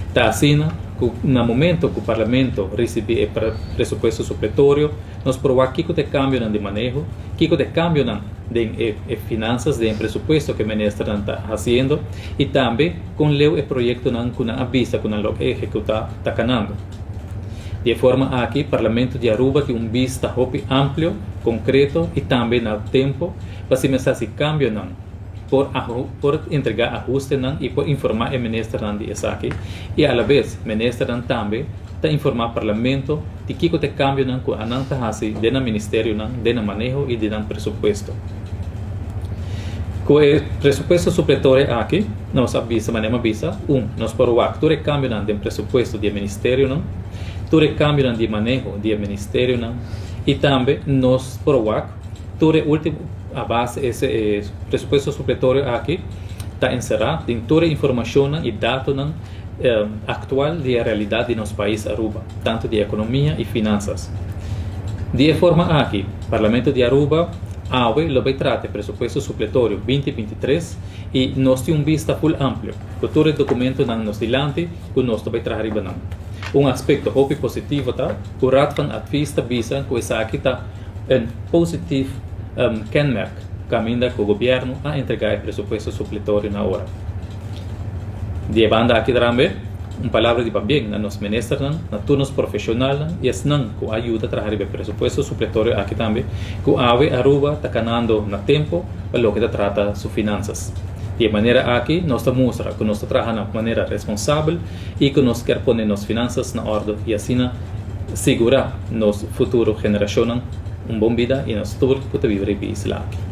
Está assim, no momento que o Parlamento recebe o pressuposto supletório, nós provamos que de cambio de manejo, que de cambio de finanças, de presupuesto que o ministro está fazendo, e também com o projeto com a vista, com o executar está canando. De forma aqui, o Parlamento de Aruba tem vista amplo, concreto e também no tempo para se começar esse cambio por entregar ajuste e por informar o ministro de isso aqui. E a la vez, o ministro também está informar o Parlamento de que o cambio que a não está fazendo dentro do Ministério, dentro do manejo e dentro do pressuposto. Com o pressuposto supletório aqui, nós avisa, nós provamos todo o cambio do pressuposto do Ministério, todo o cambio de manejo do Ministério, e também nós provamos todo o último a base esse pressuposto supletório aqui está encerrado em toda a informação e dados atual da realidade de nosso país Aruba, tanto de economia e finanças. De forma aqui, o Parlamento de Aruba vai tratar o pressuposto supletório 2023 e nós temos vista full amplo, com todo o documento nos dilante que nós vai trazer riba. Aspecto positivo tá, o Ratvan Advista visa que isso aqui está positivo kenmerk caminha com o governo a entregar o pressuposto supletório na hora. De banda aqui também, palavra de bem na nos ministros, na turnos profissionais e não com ajuda a trazer o pressuposto supletório aqui também, que a Aruba está ganhando no tempo para o que trata suas finanças. De maneira aqui, nós mostra que nós trabalhamos de maneira responsável e que nós queremos pôr nossas finanças na ordem e assim segurar nossa futura geração uma boa vida e nós todos podemos viver em Isla.